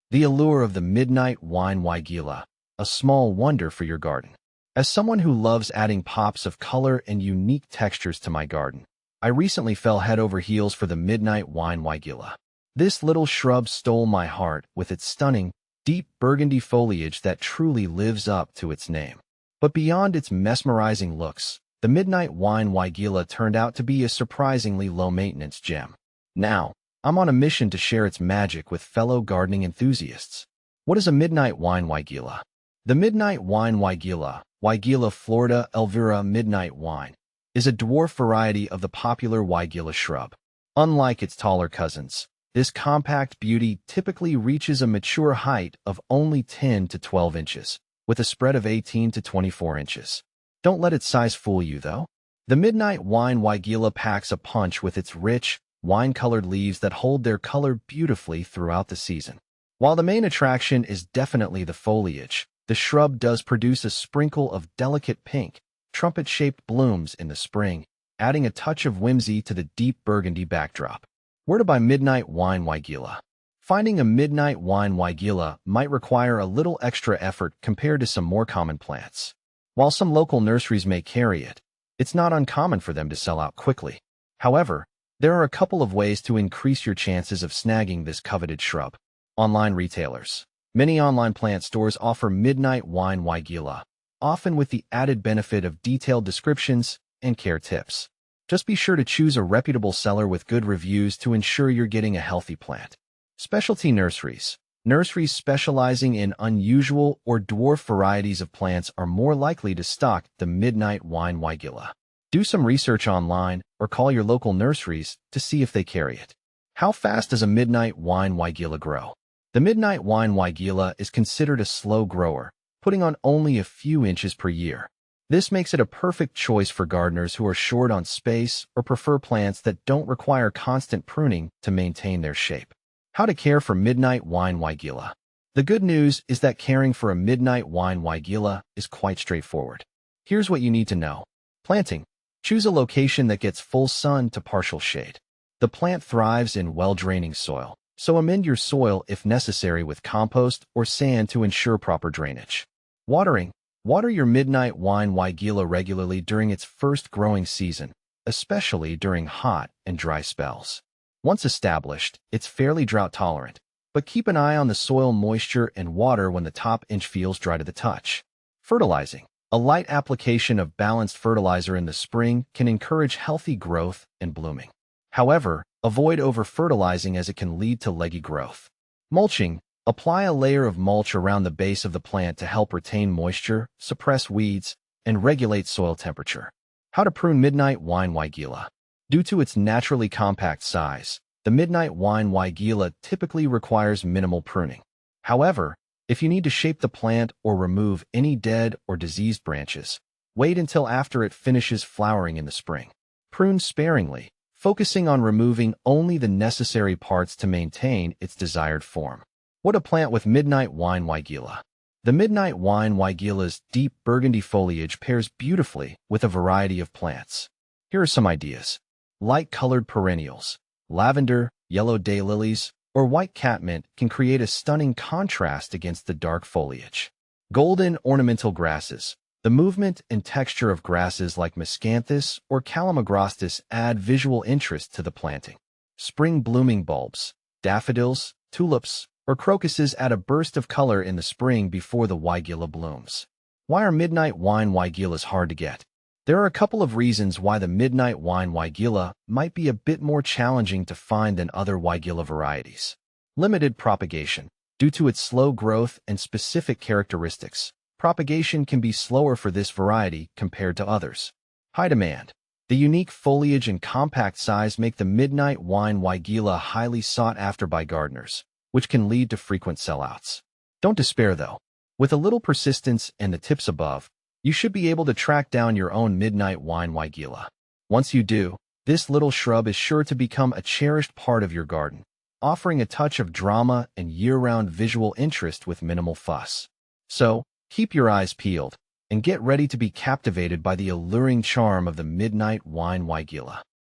The allure of the midnight wine Weigela, a small wonder for your garden. As someone who loves adding pops of color and unique textures to my garden, I recently fell head over heels for the midnight wine Weigela. This little shrub stole my heart with its stunning, deep burgundy foliage that truly lives up to its name. But beyond its mesmerizing looks, the midnight wine Weigela turned out to be a surprisingly low-maintenance gem. Now, I'm on a mission to share its magic with fellow gardening enthusiasts. What is a midnight wine Weigela? The midnight wine Weigela, Weigela Florida Elvira midnight wine, is a dwarf variety of the popular Weigela shrub. Unlike its taller cousins, this compact beauty typically reaches a mature height of only 10 to 12 inches, with a spread of 18 to 24 inches. Don't let its size fool you, though. The midnight wine Weigela packs a punch with its rich, wine-colored leaves that hold their color beautifully throughout the season. While the main attraction is definitely the foliage, the shrub does produce a sprinkle of delicate pink, trumpet-shaped blooms in the spring, adding a touch of whimsy to the deep burgundy backdrop. Where to buy midnight wine Weigela? Finding a midnight wine Weigela might require a little extra effort compared to some more common plants. While some local nurseries may carry it, it's not uncommon for them to sell out quickly. However, there are a couple of ways to increase your chances of snagging this coveted shrub. Online retailers. Many online plant stores offer midnight wine Weigela, often with the added benefit of detailed descriptions and care tips. Just be sure to choose a reputable seller with good reviews to ensure you're getting a healthy plant. Specialty nurseries. Nurseries specializing in unusual or dwarf varieties of plants are more likely to stock the midnight wine Weigela. Do some research online or call your local nurseries to see if they carry it. How fast does a midnight wine Weigela grow? The midnight wine Weigela is considered a slow grower, putting on only a few inches per year. This makes it a perfect choice for gardeners who are short on space or prefer plants that don't require constant pruning to maintain their shape. How to care for midnight wine Weigela? The good news is that caring for a midnight wine Weigela is quite straightforward. Here's what you need to know. Planting. Choose a location that gets full sun to partial shade. The plant thrives in well-draining soil, so amend your soil if necessary with compost or sand to ensure proper drainage. Watering. Water your midnight wine Weigela regularly during its first growing season, especially during hot and dry spells. Once established, it's fairly drought-tolerant, but keep an eye on the soil moisture and water when the top inch feels dry to the touch. Fertilizing. A light application of balanced fertilizer in the spring can encourage healthy growth and blooming. However, avoid over-fertilizing as it can lead to leggy growth. Mulching. Apply a layer of mulch around the base of the plant to help retain moisture, suppress weeds, and regulate soil temperature. How to prune midnight wine Weigela? Due to its naturally compact size, the midnight wine Weigela typically requires minimal pruning. However, if you need to shape the plant or remove any dead or diseased branches, wait until after it finishes flowering in the spring. Prune sparingly, focusing on removing only the necessary parts to maintain its desired form. What to plant with midnight wine Weigela? The midnight wine Weigela's deep burgundy foliage pairs beautifully with a variety of plants. Here are some ideas. Light-colored perennials, lavender, yellow daylilies, or white catmint can create a stunning contrast against the dark foliage. Golden ornamental grasses. The movement and texture of grasses like miscanthus or calamagrostis add visual interest to the planting. Spring blooming bulbs. Daffodils, tulips, or crocuses add a burst of color in the spring before the Weigela blooms. Why are midnight wine Weigelas hard to get? There are a couple of reasons why the midnight wine Weigela might be a bit more challenging to find than other Weigela varieties. Limited propagation. Due to its slow growth and specific characteristics, propagation can be slower for this variety compared to others. High demand. The unique foliage and compact size make the midnight wine Weigela highly sought after by gardeners, which can lead to frequent sellouts. Don't despair though. With a little persistence and the tips above, you should be able to track down your own midnight wine Weigela. Once you do, this little shrub is sure to become a cherished part of your garden, offering a touch of drama and year-round visual interest with minimal fuss. So, keep your eyes peeled and get ready to be captivated by the alluring charm of the midnight wine Weigela.